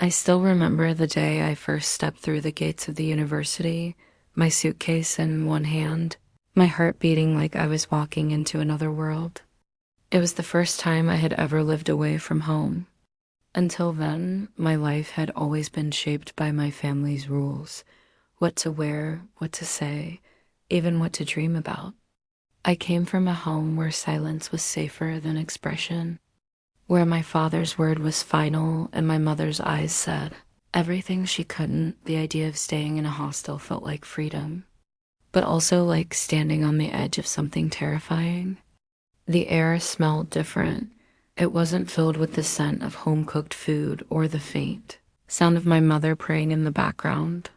I still remember the day I first stepped through the gates of the university, my suitcase in one hand, my heart beating like I was walking into another world. It was the first time I had ever lived away from home. Until then, my life had always been shaped by my family's rules: what to wear, what to say, even what to dream about. I came from a home where silence was safer than expression, where my father's word was final and my mother's eyes said everything she couldn't. The idea of staying in a hostel felt like freedom, but also like standing on the edge of something terrifying. The air smelled different. It wasn't filled with the scent of home-cooked food or the faint sound of my mother praying in the background.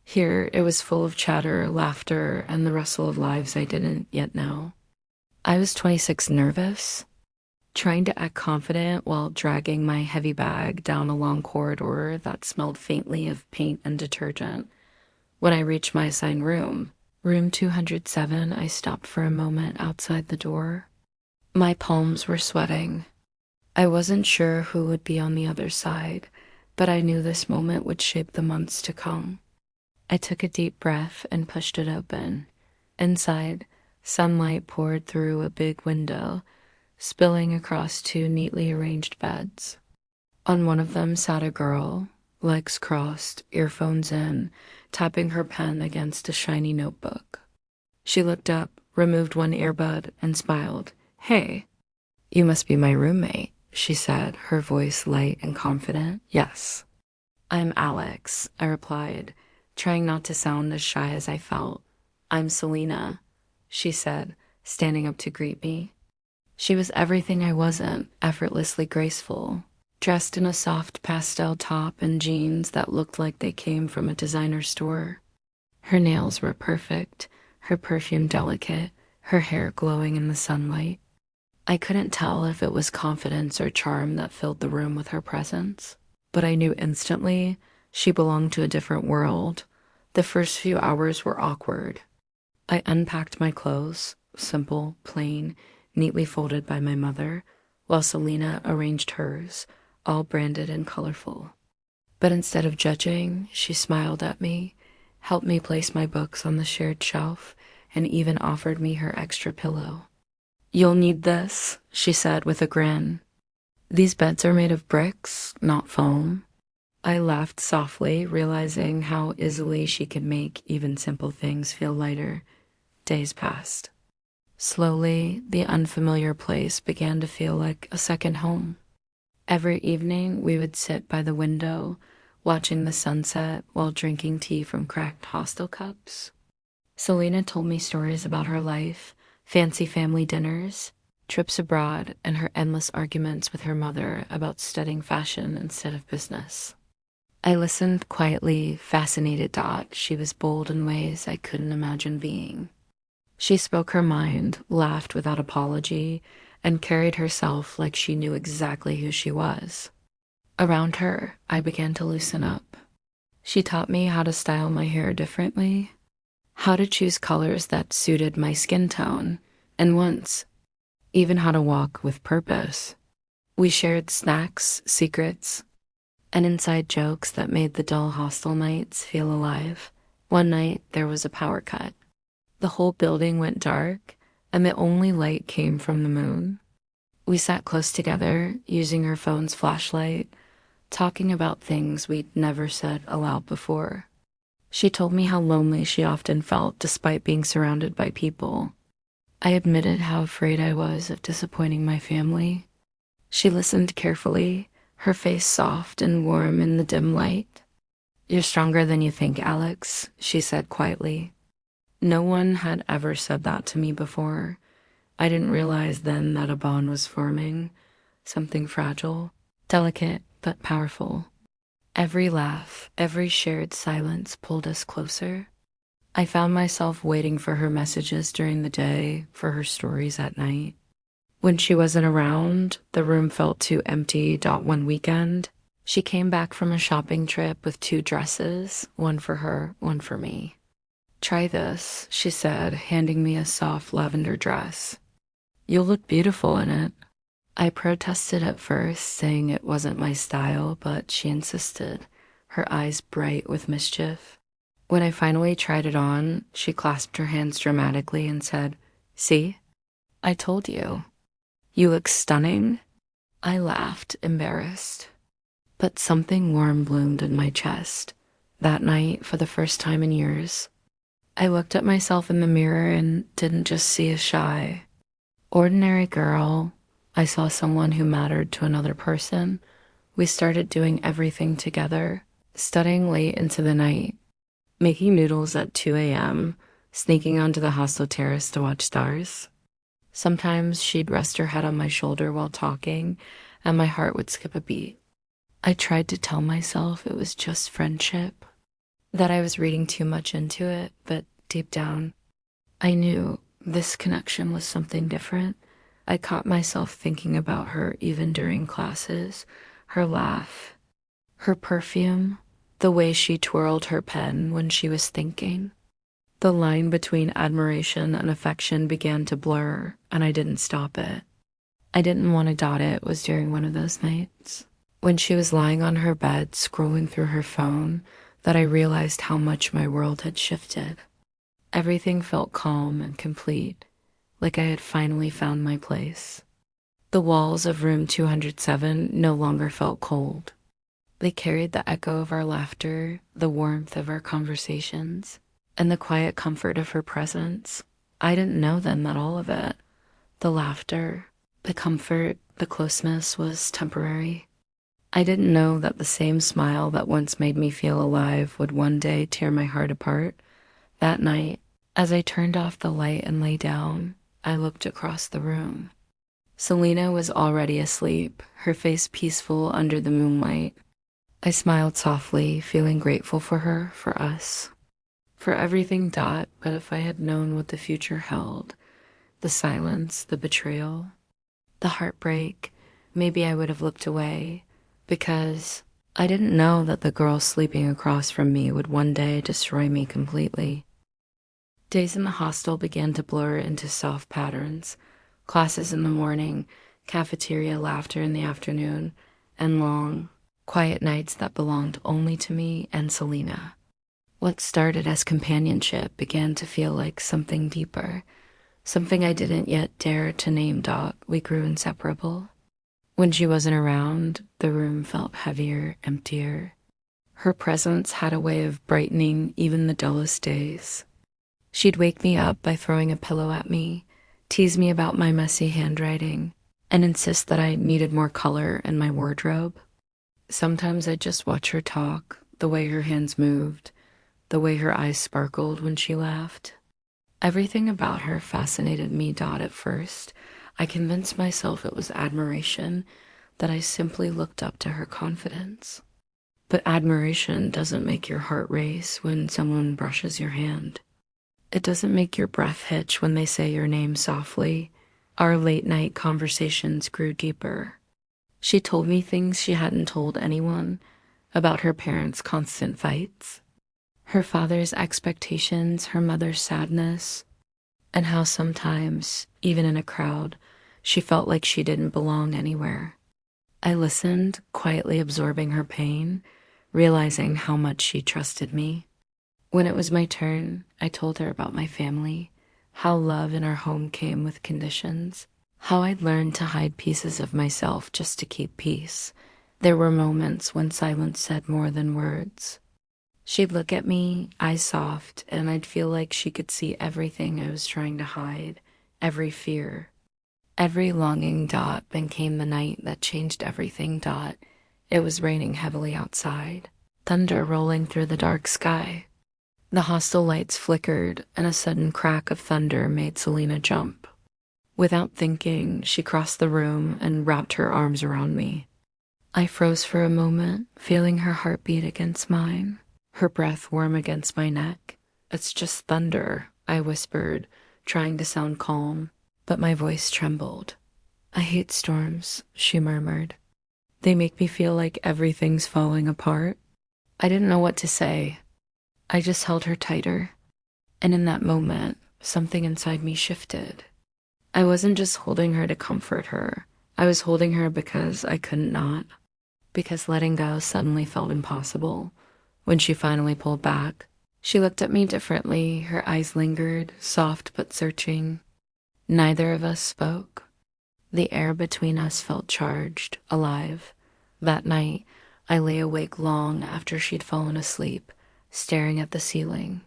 Here, it was full of chatter, laughter, and the rustle of lives I didn't yet know. I was 26, nervous, trying to act confident while dragging my heavy bag down a long corridor that smelled faintly of paint and detergent. When I reached my assigned room, room 207, I stopped for a moment outside the door. My palms were sweating. I wasn't sure who would be on the other side, but I knew this moment would shape the months to come. I took a deep breath and pushed it open. Inside, sunlight poured through a big window, spilling across two neatly arranged beds. On one of them sat a girl, legs crossed, earphones in, tapping her pen against a shiny notebook. She looked up, removed one earbud, and smiled. "Hey, you must be my roommate," she said, her voice light and confident. "Yes, I'm Alyx," I replied, trying not to sound as shy as I felt. "I'm Selina," she said, standing up to greet me. She was everything I wasn't, effortlessly graceful, dressed in a soft pastel top and jeans that looked like they came from a designer store. Her nails were perfect, her perfume delicate, her hair glowing in the sunlight. I couldn't tell if it was confidence or charm that filled the room with her presence, but I knew instantly she belonged to a different world. The first few hours were awkward. I unpacked my clothes, simple, plain, neatly folded by my mother, while Selina arranged hers, all branded and colorful. But instead of judging, she smiled at me, helped me place my books on the shared shelf, and even offered me her extra pillow. "You'll need this," she said with a grin. "These beds are made of bricks, not foam." I laughed softly, realizing how easily she could make even simple things feel lighter. Days passed. Slowly, the unfamiliar place began to feel like a second home. Every evening, we would sit by the window, watching the sunset while drinking tea from cracked hostel cups. Selina told me stories about her life, fancy family dinners, trips abroad, and her endless arguments with her mother about studying fashion instead of business. I listened quietly, fascinated. She was bold in ways I couldn't imagine being. She spoke her mind, laughed without apology, and carried herself like she knew exactly who she was. Around her, I began to loosen up. She taught me how to style my hair differently, how to choose colors that suited my skin tone, and once, even how to walk with purpose. We shared snacks, secrets, and inside jokes that made the dull hostel nights feel alive. One night, there was a power cut. The whole building went dark, and the only light came from the moon. We sat close together, using our phone's flashlight, talking about things we'd never said aloud before. She told me how lonely she often felt despite being surrounded by people. I admitted how afraid I was of disappointing my family. She listened carefully, her face soft and warm in the dim light. "You're stronger than you think, Alyx," she said quietly. No one had ever said that to me before. I didn't realize then that a bond was forming, something fragile, delicate, but powerful. Every laugh, every shared silence pulled us closer. I found myself waiting for her messages during the day, for her stories at night. When she wasn't around, the room felt too empty. One weekend, she came back from a shopping trip with 2 dresses, one for her, one for me. "Try this," she said, handing me a soft lavender dress. "You'll look beautiful in it." I protested at first, saying it wasn't my style, but she insisted, her eyes bright with mischief. When I finally tried it on, she clasped her hands dramatically and said, "See? I told you. You look stunning." I laughed, embarrassed. But something warm bloomed in my chest. That night, for the first time in years, I looked at myself in the mirror and didn't just see a shy, ordinary girl. I saw someone who mattered to another person. We started doing everything together, studying late into the night, making noodles at 2 a.m., sneaking onto the hostel terrace to watch stars. Sometimes she'd rest her head on my shoulder while talking, and my heart would skip a beat. I tried to tell myself it was just friendship, that I was reading too much into it, but deep down, I knew this connection was something different. I caught myself thinking about her even during classes, her laugh, her perfume, the way she twirled her pen when she was thinking. The line between admiration and affection began to blur, and I didn't stop it. I didn't want to dot it was during one of those nights, when she was lying on her bed scrolling through her phone, that I realized how much my world had shifted. Everything felt calm and complete, like I had finally found my place. The walls of room 207 no longer felt cold. They carried the echo of our laughter, the warmth of our conversations, and the quiet comfort of her presence. I didn't know then that all of it, the laughter, the comfort, the closeness, was temporary. I didn't know that the same smile that once made me feel alive would one day tear my heart apart. That night, as I turned off the light and lay down, I looked across the room. Selina was already asleep, her face peaceful under the moonlight. I smiled softly, feeling grateful for her, for us, for everything. But if I had known what the future held, the silence, the betrayal, the heartbreak, maybe I would have looked away, because I didn't know that the girl sleeping across from me would one day destroy me completely. Days in the hostel began to blur into soft patterns. Classes in the morning, cafeteria laughter in the afternoon, and long, quiet nights that belonged only to me and Selina. What started as companionship began to feel like something deeper, something I didn't yet dare to name. We grew inseparable. When she wasn't around, the room felt heavier, emptier. Her presence had a way of brightening even the dullest days. She'd wake me up by throwing a pillow at me, tease me about my messy handwriting, and insist that I needed more color in my wardrobe. Sometimes I'd just watch her talk, the way her hands moved, the way her eyes sparkled when she laughed. Everything about her fascinated me. At first, I convinced myself it was admiration, that I simply looked up to her confidence. But admiration doesn't make your heart race when someone brushes your hand. It doesn't make your breath hitch when they say your name softly. Our late-night conversations grew deeper. She told me things she hadn't told anyone, about her parents' constant fights, her father's expectations, her mother's sadness, and how sometimes, even in a crowd, she felt like she didn't belong anywhere. I listened, quietly absorbing her pain, realizing how much she trusted me. When it was my turn, I told her about my family, how love in our home came with conditions, how I'd learned to hide pieces of myself just to keep peace. There were moments when silence said more than words. She'd look at me, eyes soft, and I'd feel like she could see everything I was trying to hide, every fear, every longing. Then came the night that changed everything. It was raining heavily outside, thunder rolling through the dark sky. The hostel lights flickered, and a sudden crack of thunder made Selina jump. Without thinking, she crossed the room and wrapped her arms around me. I froze for a moment, feeling her heartbeat against mine, her breath warm against my neck. "It's just thunder," I whispered, trying to sound calm, but my voice trembled. "I hate storms," she murmured. "They make me feel like everything's falling apart." I didn't know what to say. I just held her tighter, and in that moment, something inside me shifted. I wasn't just holding her to comfort her. I was holding her because I couldn't not, because letting go suddenly felt impossible. When she finally pulled back, she looked at me differently. Her eyes lingered, soft but searching. Neither of us spoke. The air between us felt charged, alive. That night, I lay awake long after she'd fallen asleep, staring at the ceiling.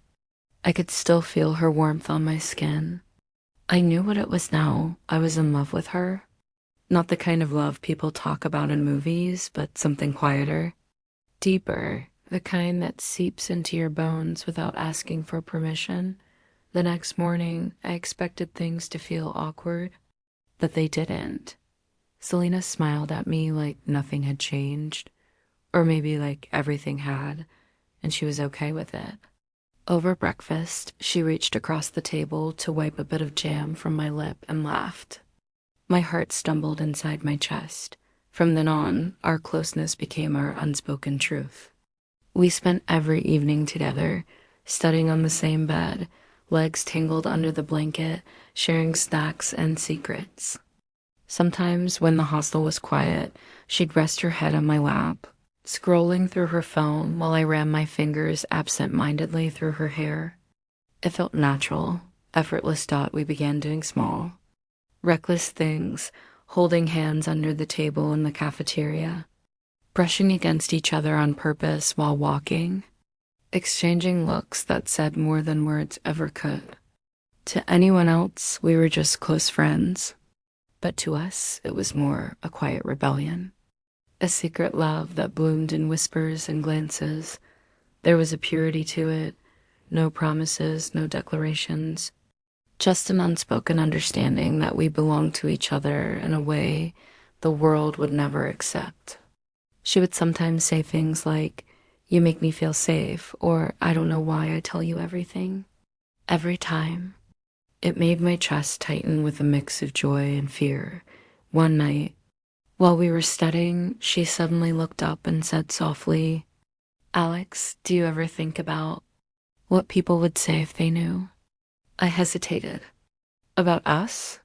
I could still feel her warmth on my skin. I knew what it was now. I was in love with her. Not the kind of love people talk about in movies, but something quieter, deeper, the kind that seeps into your bones without asking for permission. The next morning, I expected things to feel awkward, but they didn't. Selina smiled at me like nothing had changed, or maybe like everything had, and she was okay with it. Over breakfast, she reached across the table to wipe a bit of jam from my lip and laughed. My heart stumbled inside my chest. From then on, our closeness became our unspoken truth. We spent every evening together, studying on the same bed, legs tangled under the blanket, sharing snacks and secrets. Sometimes, when the hostel was quiet, she'd rest her head on my lap, scrolling through her phone while I ran my fingers absent-mindedly through her hair. It felt natural, effortless. We began doing small, reckless things, holding hands under the table in the cafeteria, brushing against each other on purpose while walking, exchanging looks that said more than words ever could. To anyone else, we were just close friends, but to us, it was more a quiet rebellion, a secret love that bloomed in whispers and glances. There was a purity to it, no promises, no declarations, just an unspoken understanding that we belonged to each other in a way the world would never accept. She would sometimes say things like, "You make me feel safe," or "I don't know why I tell you everything." Every time, it made my chest tighten with a mix of joy and fear. One night, while we were studying, she suddenly looked up and said softly, "Alyx, do you ever think about what people would say if they knew?" I hesitated. "About us?"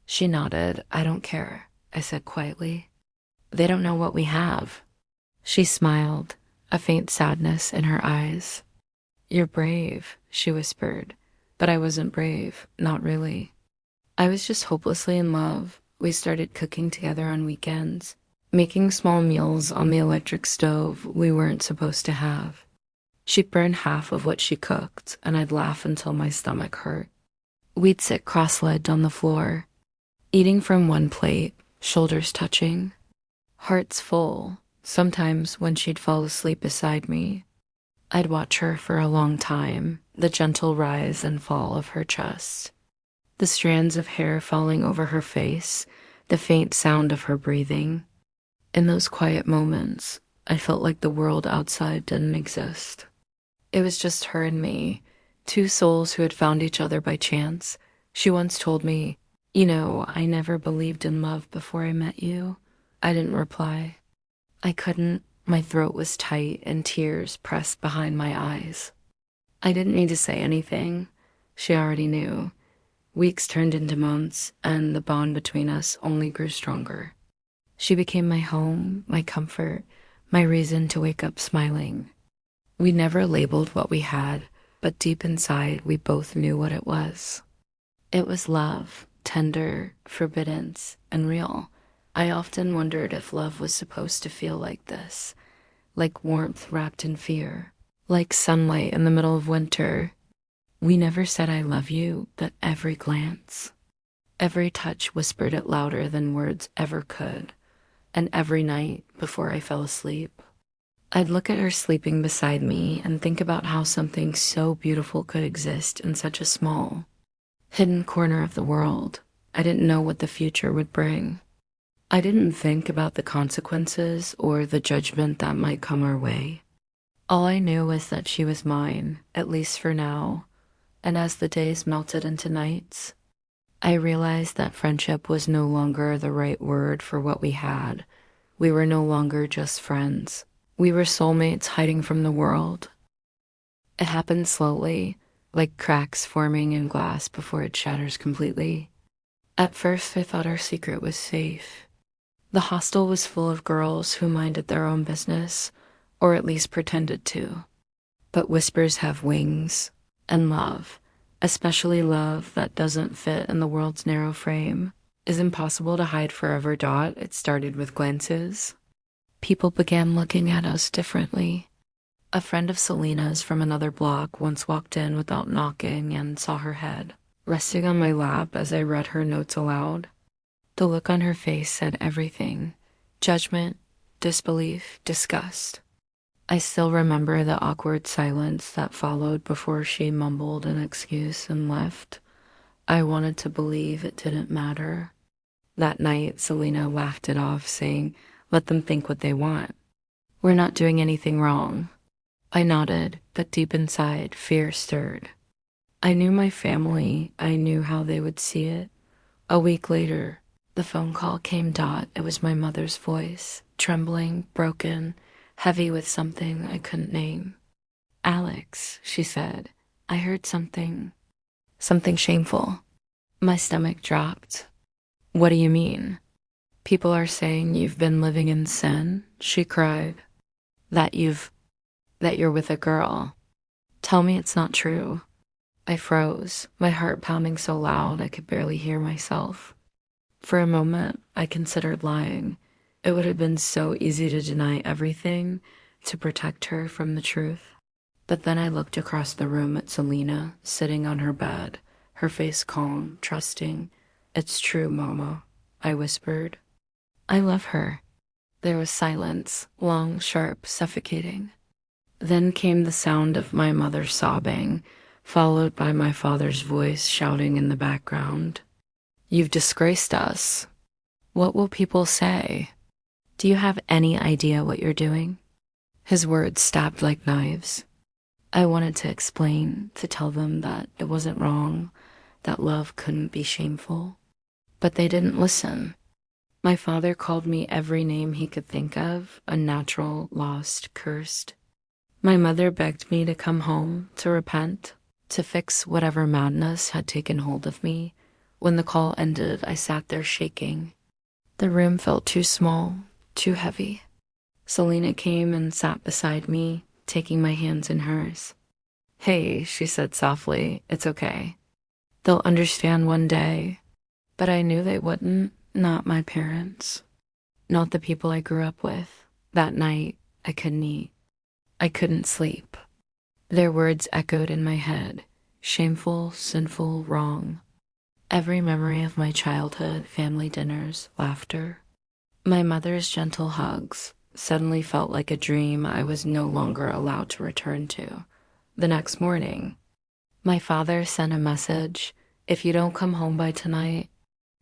She nodded. "I don't care," I said quietly. "They don't know what we have." She smiled, a faint sadness in her eyes. "You're brave," she whispered. But I wasn't brave, not really. I was just hopelessly in love. We started cooking together on weekends, making small meals on the electric stove we weren't supposed to have. She'd burn half of what she cooked, and I'd laugh until my stomach hurt. We'd sit cross-legged on the floor, eating from one plate, shoulders touching, hearts full. Sometimes when she'd fall asleep beside me, I'd watch her for a long time, the gentle rise and fall of her chest, the strands of hair falling over her face, the faint sound of her breathing. In those quiet moments, I felt like the world outside didn't exist. It was just her and me, two souls who had found each other by chance. She once told me, "I never believed in love before I met you." I didn't reply. I couldn't. My throat was tight and tears pressed behind my eyes. I didn't need to say anything. She already knew. Weeks turned into months, and the bond between us only grew stronger. She became my home, my comfort, my reason to wake up smiling. We never labeled what we had, but deep inside, we both knew what it was. It was love, tender, forbidden, and real. I often wondered if love was supposed to feel like this, like warmth wrapped in fear, like sunlight in the middle of winter. We never said "I love you," but every glance, every touch whispered it louder than words ever could. And every night before I fell asleep, I'd look at her sleeping beside me and think about how something so beautiful could exist in such a small, hidden corner of the world. I didn't know what the future would bring. I didn't think about the consequences or the judgment that might come our way. All I knew was that she was mine, at least for now. And as the days melted into nights, I realized that friendship was no longer the right word for what we had. We were no longer just friends. We were soulmates hiding from the world. It happened slowly, like cracks forming in glass before it shatters completely. At first, I thought our secret was safe. The hostel was full of girls who minded their own business, or at least pretended to. But whispers have wings, and love, especially love that doesn't fit in the world's narrow frame, is impossible to hide forever. It started with glances. People began looking at us differently. A friend of Selina's from another block once walked in without knocking and saw her head resting on my lap as I read her notes aloud. The look on her face said everything: judgment, disbelief, disgust. I still remember the awkward silence that followed before she mumbled an excuse and left. I wanted to believe it didn't matter. That night, Selina laughed it off, saying, "Let them think what they want. We're not doing anything wrong." I nodded, but deep inside, fear stirred. I knew my family. I knew how they would see it. A week later, the phone call came. It was my mother's voice, trembling, broken, heavy with something I couldn't name. "Alyx," she said, "I heard something shameful." My stomach dropped. "What do you mean?" "People are saying you've been living in sin," she cried. That you're with a girl. Tell me it's not true." I froze, my heart pounding so loud I could barely hear myself. For a moment, I considered lying. It would have been so easy to deny everything to protect her from the truth. But then I looked across the room at Selina, sitting on her bed, her face calm, trusting. "It's true, Mama," I whispered. "I love her." There was silence, long, sharp, suffocating. Then came the sound of my mother sobbing, followed by my father's voice shouting in the background. "You've disgraced us. What will people say? Do you have any idea what you're doing?" His words stabbed like knives. I wanted to explain, to tell them that it wasn't wrong, that love couldn't be shameful. But they didn't listen. My father called me every name he could think of: unnatural, lost, cursed. My mother begged me to come home, to repent, to fix whatever madness had taken hold of me. When the call ended, I sat there shaking. The room felt too small, too heavy. Selina came and sat beside me, taking my hands in hers. "Hey," she said softly, "it's okay. They'll understand one day." But I knew they wouldn't, not my parents, not the people I grew up with. That night, I couldn't eat. I couldn't sleep. Their words echoed in my head: shameful, sinful, wrong. Every memory of my childhood, family dinners, laughter. My mother's gentle hugs suddenly felt like a dream I was no longer allowed to return to. The next morning, my father sent a message: "If you don't come home by tonight,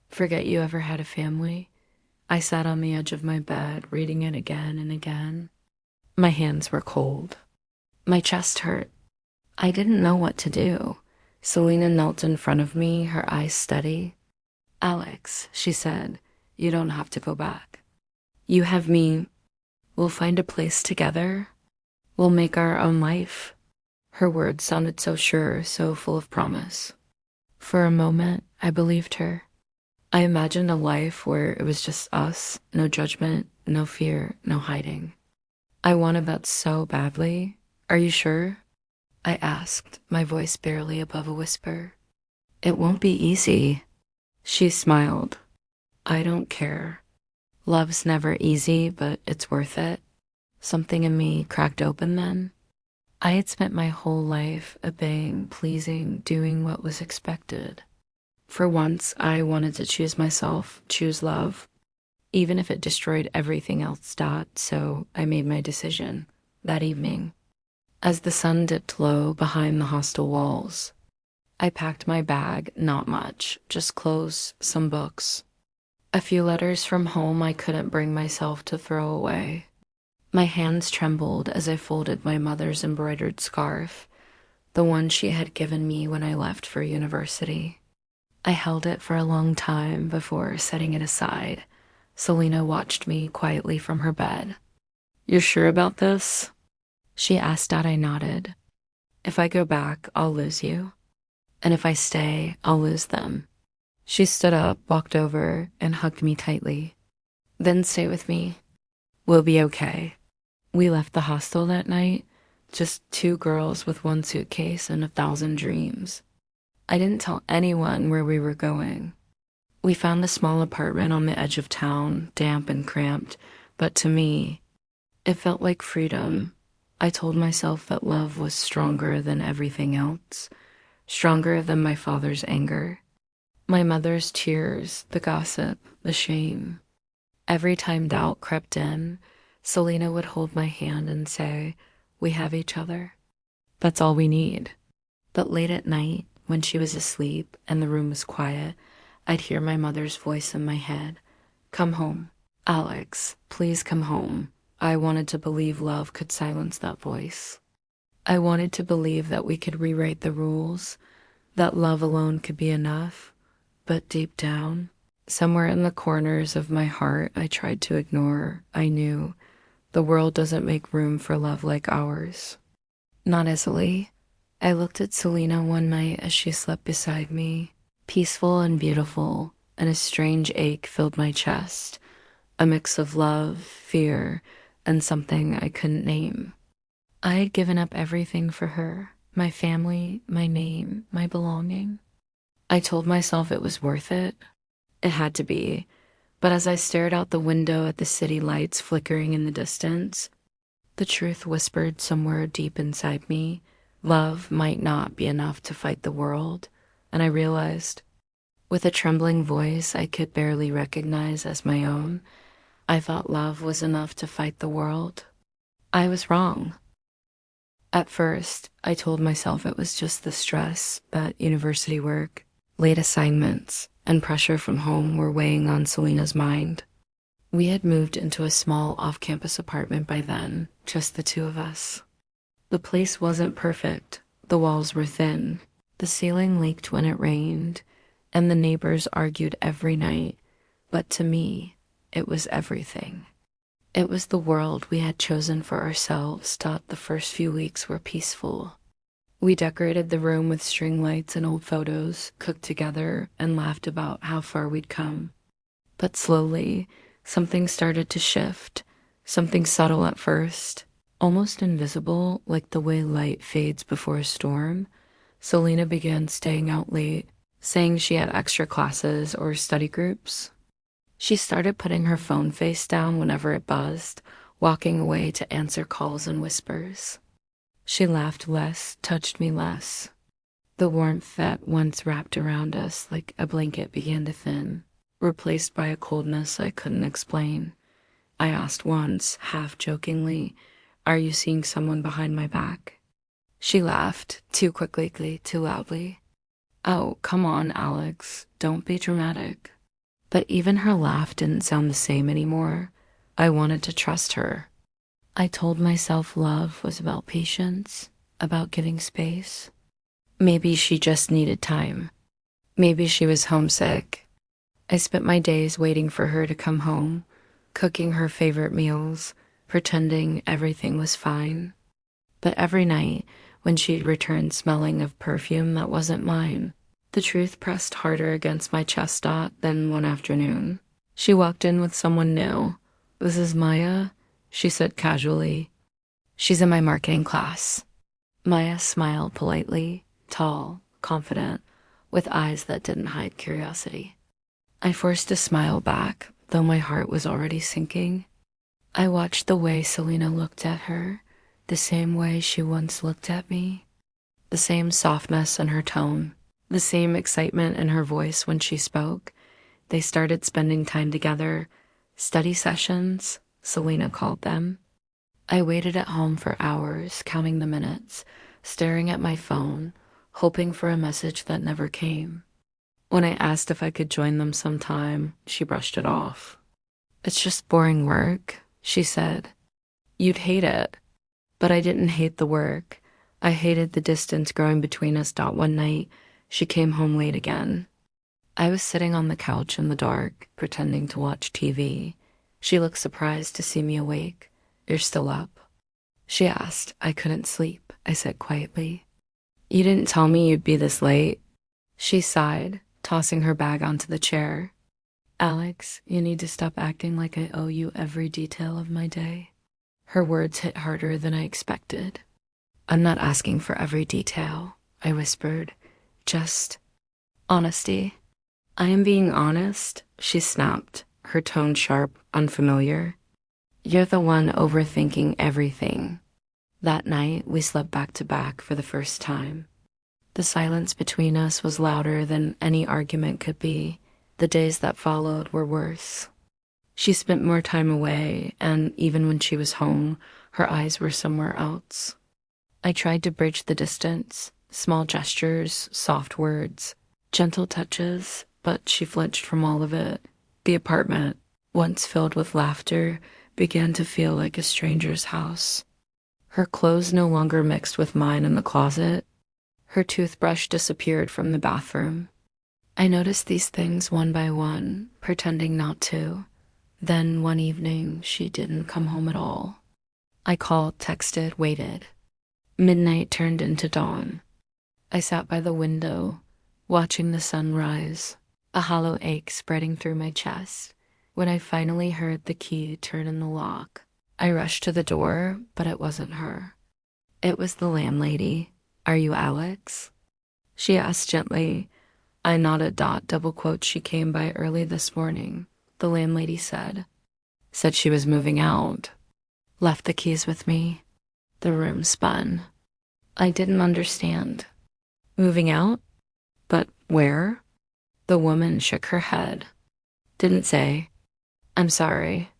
forget you ever had a family." I sat on the edge of my bed, reading it again and again. My hands were cold. My chest hurt. I didn't know what to do. Selina knelt in front of me, her eyes steady. "Alyx," she said, "you don't have to go back. You have me. We'll find a place together. We'll make our own life." Her words sounded so sure, so full of promise. For a moment, I believed her. I imagined a life where it was just us, no judgment, no fear, no hiding. I wanted that so badly. "Are you sure?" I asked, my voice barely above a whisper. "It won't be easy." She smiled. "I don't care. Love's never easy, but it's worth it." Something in me cracked open then. I had spent my whole life obeying, pleasing, doing what was expected. For once, I wanted to choose myself, choose love, even if it destroyed everything else. So I made my decision that evening. As the sun dipped low behind the hostel walls, I packed my bag. Not much, just clothes, some books, a few letters from home I couldn't bring myself to throw away. My hands trembled as I folded my mother's embroidered scarf, the one she had given me when I left for university. I held it for a long time before setting it aside. Selina watched me quietly from her bed. "You're sure about this?" she asked. I nodded. "If I go back, I'll lose you. And if I stay, I'll lose them." She stood up, walked over, and hugged me tightly. Then stay with me. We'll be okay. We left the hostel that night, just two girls with one suitcase and 1,000 dreams. I didn't tell anyone where we were going. We found a small apartment on the edge of town, damp and cramped, but to me, it felt like freedom. I told myself that love was stronger than everything else, stronger than my father's anger, my mother's tears, the gossip, the shame. Every time doubt crept in, Selina would hold my hand and say, "We have each other. That's all we need." But late at night, when she was asleep and the room was quiet, I'd hear my mother's voice in my head. "Come home. Alyx, please come home." I wanted to believe love could silence that voice. I wanted to believe that we could rewrite the rules, that love alone could be enough. But deep down, somewhere in the corners of my heart I tried to ignore, I knew the world doesn't make room for love like ours. Not easily. I looked at Selina one night as she slept beside me, peaceful and beautiful, and a strange ache filled my chest, a mix of love, fear, and something I couldn't name. I had given up everything for her, my family, my name, my belonging. I told myself it was worth it. It had to be. But as I stared out the window at the city lights flickering in the distance, the truth whispered somewhere deep inside me, love might not be enough to fight the world. And I realized, with a trembling voice I could barely recognize as my own, I thought love was enough to fight the world. I was wrong. At first, I told myself it was just the stress, that university work, late assignments, and pressure from home were weighing on Selina's mind. We had moved into a small off-campus apartment by then, just the two of us. The place wasn't perfect. The walls were thin. The ceiling leaked when it rained, and the neighbors argued every night. But to me, it was everything. It was the world we had chosen for ourselves. Thought the first few weeks were peaceful. We decorated the room with string lights and old photos, cooked together, and laughed about how far we'd come. But slowly, something started to shift, something subtle at first, almost invisible, like the way light fades before a storm. Selina began staying out late, saying she had extra classes or study groups. She started putting her phone face down whenever it buzzed, walking away to answer calls in whispers. She laughed less, touched me less. The warmth that once wrapped around us like a blanket began to thin, replaced by a coldness I couldn't explain. I asked once, half jokingly, "Are you seeing someone behind my back?" She laughed, too quickly, too loudly. "Oh, come on, Alyx, don't be dramatic." But even her laugh didn't sound the same anymore. I wanted to trust her. I told myself love was about patience, about giving space. Maybe she just needed time. Maybe she was homesick. I spent my days waiting for her to come home, cooking her favorite meals, pretending everything was fine. But every night, when she'd return smelling of perfume that wasn't mine, the truth pressed harder against my chest. Then one afternoon, she walked in with someone new. "This is Maya," she said casually. "She's in my marketing class." Maya smiled politely, tall, confident, with eyes that didn't hide curiosity. I forced a smile back, though my heart was already sinking. I watched the way Selina looked at her, the same way she once looked at me, the same softness in her tone, the same excitement in her voice when she spoke. They started spending time together, study sessions, Selina called them. I waited at home for hours, counting the minutes, staring at my phone, hoping for a message that never came. When I asked if I could join them sometime, she brushed it off. "It's just boring work," she said. "You'd hate it." But I didn't hate the work. I hated the distance growing between us. One night, she came home late again. I was sitting on the couch in the dark, pretending to watch TV. She looked surprised to see me awake. "You're still up?" she asked. "I couldn't sleep," I said quietly. "You didn't tell me you'd be this late." She sighed, tossing her bag onto the chair. Alyx, you need to stop acting like I owe you every detail of my day. Her words hit harder than I expected. I'm not asking for every detail, I whispered. Just honesty. I am being honest, she snapped, her tone sharp, unfamiliar. You're the one overthinking everything. That night, we slept back to back for the first time. The silence between us was louder than any argument could be. The days that followed were worse. She spent more time away, and even when she was home, her eyes were somewhere else. I tried to bridge the distance, small gestures, soft words, gentle touches, but she flinched from all of it. The apartment, once filled with laughter, began to feel like a stranger's house. Her clothes no longer mixed with mine in the closet. Her toothbrush disappeared from the bathroom. I noticed these things one by one, pretending not to. Then one evening, she didn't come home at all. I called, texted, waited. Midnight turned into dawn. I sat by the window, watching the sun rise, a hollow ache spreading through my chest. When I finally heard the key turn in the lock, I rushed to the door, but it wasn't her. It was the landlady. Are you Alyx? She asked gently. I nodded. Double quote, she came by early this morning, the landlady said. Said she was moving out. Left the keys with me. The room spun. I didn't understand. Moving out? But where? The woman shook her head. Didn't say. I'm sorry.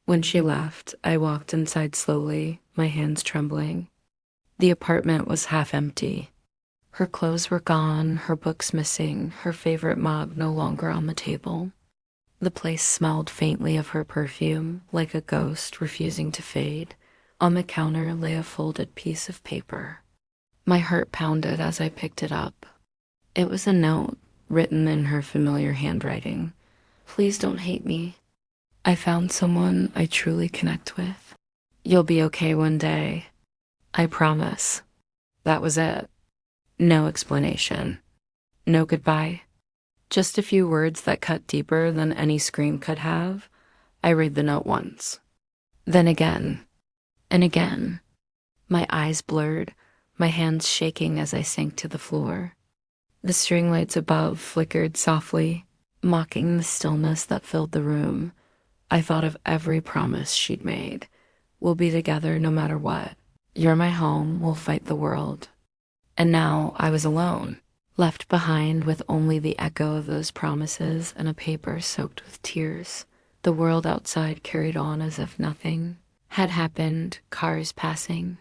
When she left, I walked inside slowly, my hands trembling. The apartment was half empty. Her clothes were gone, her books missing, her favorite mug no longer on the table. The place smelled faintly of her perfume, like a ghost refusing to fade. On the counter lay a folded piece of paper. My heart pounded as I picked it up. It was a note, written in her familiar handwriting. Please don't hate me. I found someone I truly connect with. You'll be okay one day. I promise. That was it. No explanation. No goodbye. Just a few words that cut deeper than any scream could have. I read the note once. Then again. And again. My eyes blurred, my hands shaking as I sank to the floor. The string lights above flickered softly, mocking the stillness that filled the room. I thought of every promise she'd made. We'll be together no matter what. You're my home, we'll fight the world. And now I was alone, left behind with only the echo of those promises and a paper soaked with tears. The world outside carried on as if nothing had happened, cars passing,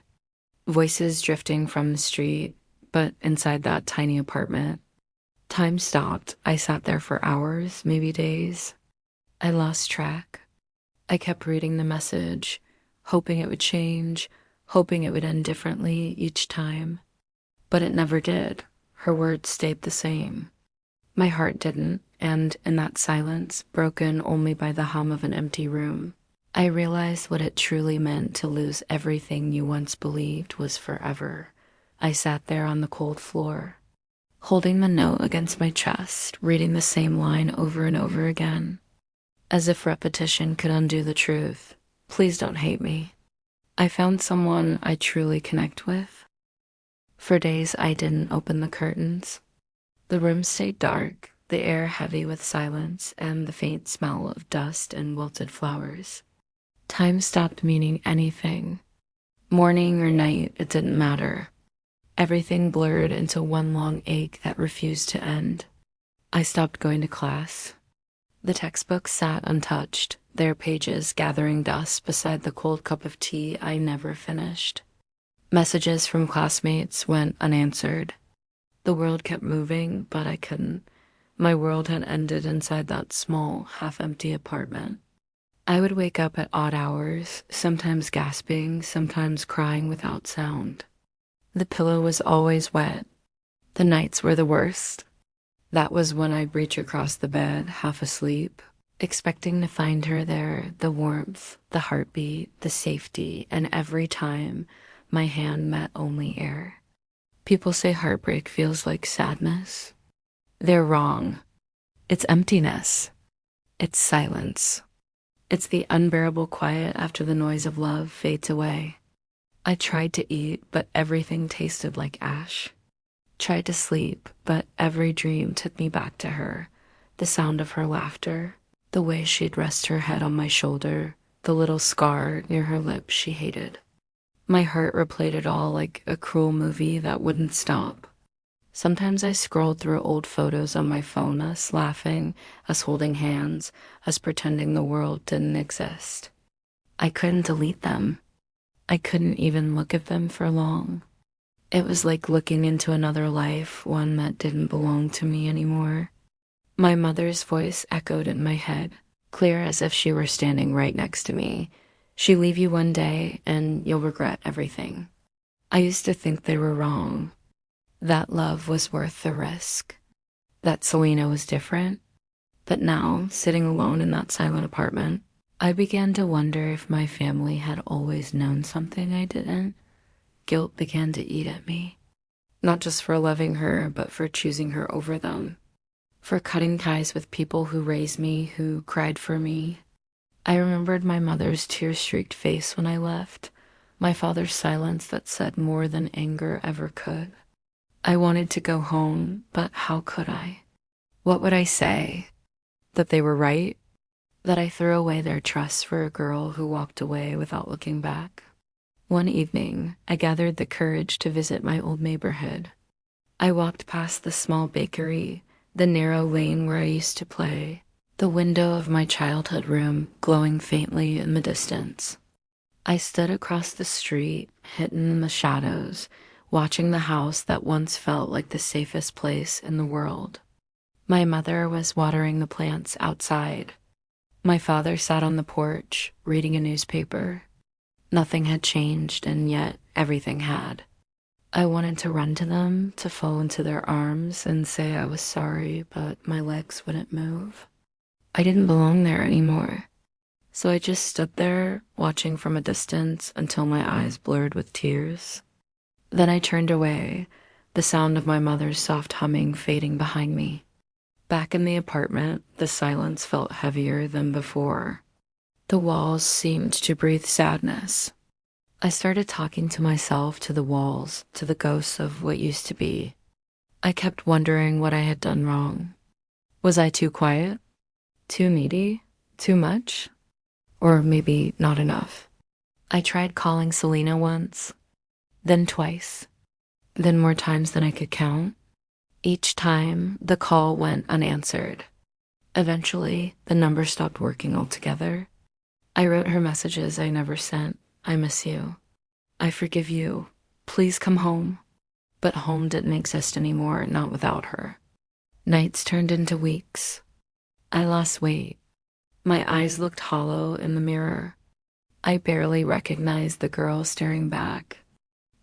voices drifting from the street, but inside that tiny apartment, time stopped. I sat there for hours, maybe days. I lost track. I kept reading the message, hoping it would change, hoping it would end differently each time. But it never did. Her words stayed the same. My heart didn't, and in that silence, broken only by the hum of an empty room, I realized what it truly meant to lose everything you once believed was forever. I sat there on the cold floor, holding the note against my chest, reading the same line over and over again, as if repetition could undo the truth. Please don't hate me. I found someone I truly connect with. For days, I didn't open the curtains. The room stayed dark, the air heavy with silence and the faint smell of dust and wilted flowers. Time stopped meaning anything. Morning or night, it didn't matter. Everything blurred into one long ache that refused to end. I stopped going to class. The textbooks sat untouched, their pages gathering dust beside the cold cup of tea I never finished. Messages from classmates went unanswered. The world kept moving, but I couldn't. My world had ended inside that small, half-empty apartment. I would wake up at odd hours, sometimes gasping, sometimes crying without sound. The pillow was always wet. The nights were the worst. That was when I'd reach across the bed, half asleep, expecting to find her there, the warmth, the heartbeat, the safety, and every time my hand met only air. People say heartbreak feels like sadness. They're wrong. It's emptiness. It's silence. It's the unbearable quiet after the noise of love fades away. I tried to eat, but everything tasted like ash. Tried to sleep, but every dream took me back to her. The sound of her laughter, the way she'd rest her head on my shoulder, the little scar near her lips she hated. My heart replayed it all like a cruel movie that wouldn't stop. Sometimes I scrolled through old photos on my phone, us laughing, us holding hands, us pretending the world didn't exist. I couldn't delete them. I couldn't even look at them for long. It was like looking into another life, one that didn't belong to me anymore. My mother's voice echoed in my head, clear as if she were standing right next to me. She'll leave you one day and you'll regret everything. I used to think they were wrong. That love was worth the risk. That Selina was different. But now, sitting alone in that silent apartment, I began to wonder if my family had always known something I didn't. Guilt began to eat at me. Not just for loving her, but for choosing her over them. For cutting ties with people who raised me, who cried for me. I remembered my mother's tear-streaked face when I left, my father's silence that said more than anger ever could. I wanted to go home, but how could I? What would I say? That they were right? That I threw away their trust for a girl who walked away without looking back? One evening, I gathered the courage to visit my old neighborhood. I walked past the small bakery, the narrow lane where I used to play, the window of my childhood room glowing faintly in the distance. I stood across the street, hidden in the shadows, watching the house that once felt like the safest place in the world. My mother was watering the plants outside. My father sat on the porch, reading a newspaper. Nothing had changed, and yet everything had. I wanted to run to them, to fall into their arms and say I was sorry, but my legs wouldn't move. I didn't belong there anymore. So I just stood there, watching from a distance until my eyes blurred with tears. Then I turned away, the sound of my mother's soft humming fading behind me. Back in the apartment, the silence felt heavier than before. The walls seemed to breathe sadness. I started talking to myself, to the walls, to the ghosts of what used to be. I kept wondering what I had done wrong. Was I too quiet? Too needy? Too much? Or maybe not enough? I tried calling Selina once, then twice, then more times than I could count. Each time, the call went unanswered. Eventually, the number stopped working altogether. I wrote her messages I never sent. I miss you. I forgive you. Please come home. But home didn't exist anymore, not without her. Nights turned into weeks. I lost weight. My eyes looked hollow in the mirror. I barely recognized the girl staring back.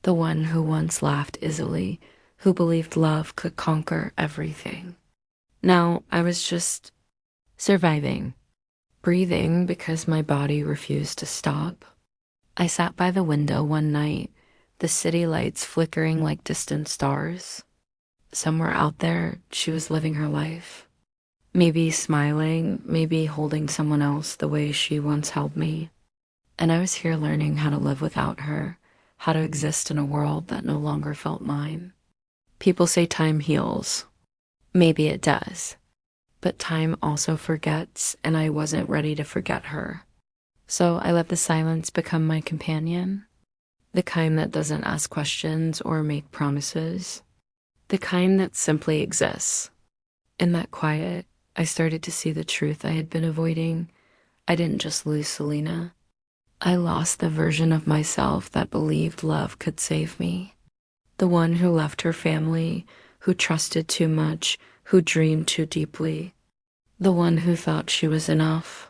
The one who once laughed easily, who believed love could conquer everything. Now I was just surviving, breathing because my body refused to stop. I sat by the window one night, the city lights flickering like distant stars. Somewhere out there, she was living her life. Maybe smiling, maybe holding someone else the way she once held me. And I was here learning how to live without her, how to exist in a world that no longer felt mine. People say time heals. Maybe it does. But time also forgets, and I wasn't ready to forget her. So I let the silence become my companion. The kind that doesn't ask questions or make promises. The kind that simply exists. In that quiet, I started to see the truth I had been avoiding. I didn't just lose Selina. I lost the version of myself that believed love could save me. The one who left her family, who trusted too much, who dreamed too deeply. The one who thought she was enough.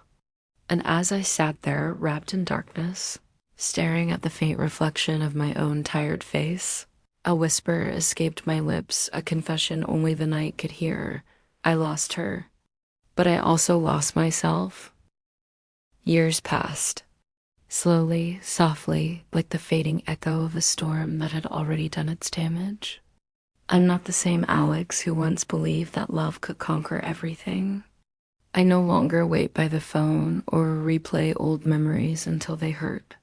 And as I sat there, wrapped in darkness, staring at the faint reflection of my own tired face, a whisper escaped my lips, a confession only the night could hear. I lost her. But I also lost myself. Years passed. Slowly, softly, like the fading echo of a storm that had already done its damage. I'm not the same Alyx who once believed that love could conquer everything. I no longer wait by the phone or replay old memories until they hurt.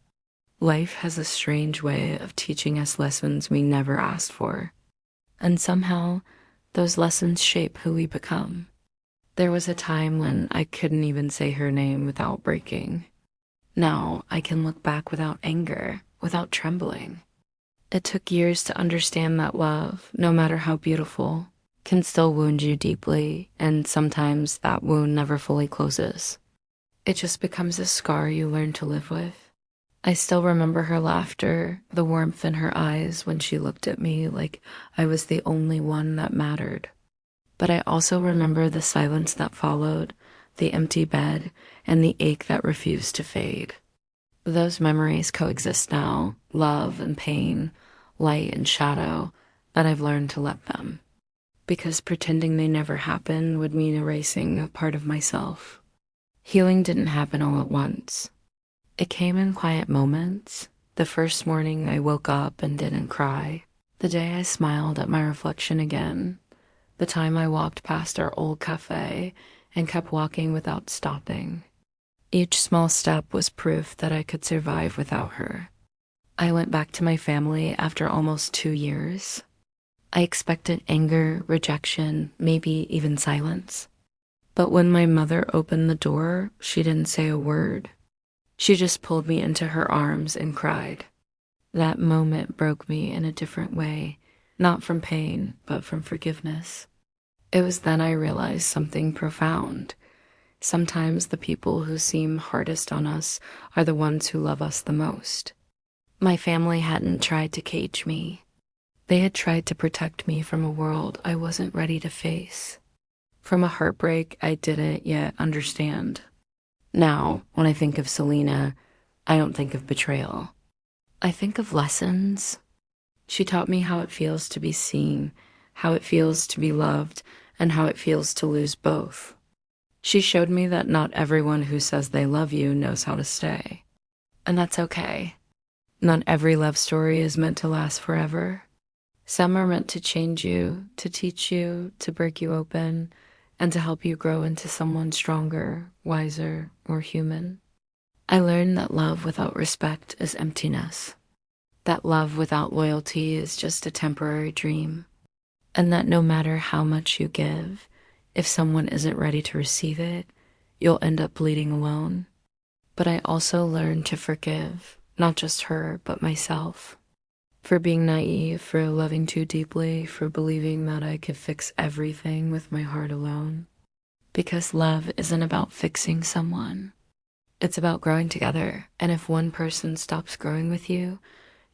Life has a strange way of teaching us lessons we never asked for, and somehow those lessons shape who we become. There was a time when I couldn't even say her name without breaking. Now I can look back without anger, without trembling. It took years to understand that love, no matter how beautiful, can still wound you deeply, and sometimes that wound never fully closes. It just becomes a scar you learn to live with. I still remember her laughter, the warmth in her eyes when she looked at me like I was the only one that mattered. But I also remember the silence that followed, the empty bed, and the ache that refused to fade. Those memories coexist now, love and pain, light and shadow, but I've learned to let them. Because pretending they never happened would mean erasing a part of myself. Healing didn't happen all at once. It came in quiet moments. The first morning I woke up and didn't cry. The day I smiled at my reflection again. The time I walked past our old cafe and kept walking without stopping. Each small step was proof that I could survive without her. I went back to my family after almost 2 years. I expected anger, rejection, maybe even silence. But when my mother opened the door, she didn't say a word. She just pulled me into her arms and cried. That moment broke me in a different way, not from pain, but from forgiveness. It was then I realized something profound. Sometimes the people who seem hardest on us are the ones who love us the most. My family hadn't tried to cage me. They had tried to protect me from a world I wasn't ready to face, from a heartbreak I didn't yet understand. Now, when I think of Selina, I don't think of betrayal. I think of lessons. She taught me how it feels to be seen, how it feels to be loved, and how it feels to lose both. She showed me that not everyone who says they love you knows how to stay. And that's okay. Not every love story is meant to last forever. Some are meant to change you, to teach you, to break you open, and to help you grow into someone stronger, wiser, more human. I learned that love without respect is emptiness, that love without loyalty is just a temporary dream, and that no matter how much you give, if someone isn't ready to receive it, you'll end up bleeding alone. But I also learned to forgive, not just her, but myself. For being naive, for loving too deeply, for believing that I could fix everything with my heart alone. Because love isn't about fixing someone. It's about growing together, and if one person stops growing with you,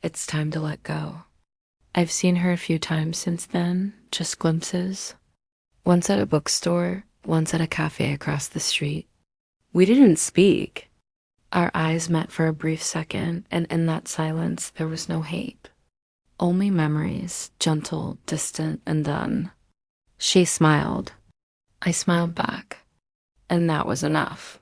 it's time to let go. I've seen her a few times since then, just glimpses. Once at a bookstore, once at a cafe across the street. We didn't speak. Our eyes met for a brief second, and in that silence, there was no hate. Only memories, gentle, distant, and done. She smiled. I smiled back. And that was enough.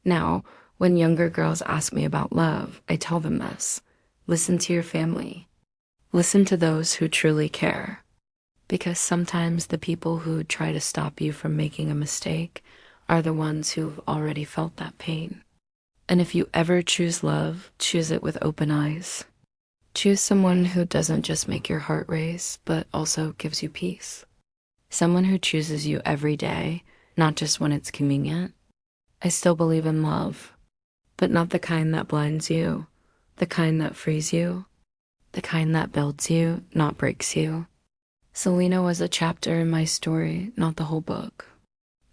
Now, when younger girls ask me about love, I tell them this. Listen to your family. Listen to those who truly care. Because sometimes the people who try to stop you from making a mistake are the ones who've already felt that pain. And if you ever choose love, choose it with open eyes. Choose someone who doesn't just make your heart race, but also gives you peace. Someone who chooses you every day, not just when it's convenient. I still believe in love, but not the kind that blinds you, the kind that frees you, the kind that builds you, not breaks you. Selina was a chapter in my story, not the whole book.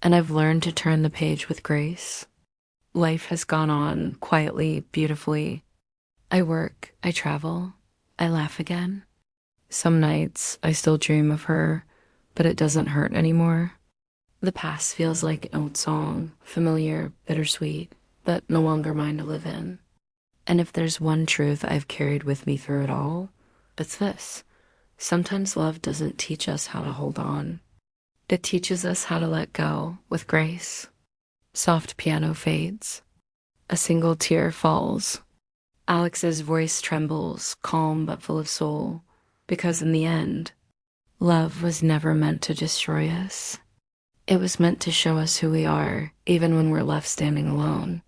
And I've learned to turn the page with grace. Life has gone on quietly, beautifully. I work, I travel, I laugh again. Some nights I still dream of her, but it doesn't hurt anymore. The past feels like an old song, familiar, bittersweet, but no longer mine to live in. And if there's one truth I've carried with me through it all, it's this. Sometimes love doesn't teach us how to hold on. It teaches us how to let go with grace. Soft piano fades. A single tear falls. Alyx's voice trembles, calm but full of soul, because in the end, love was never meant to destroy us. It was meant to show us who we are, even when we're left standing alone.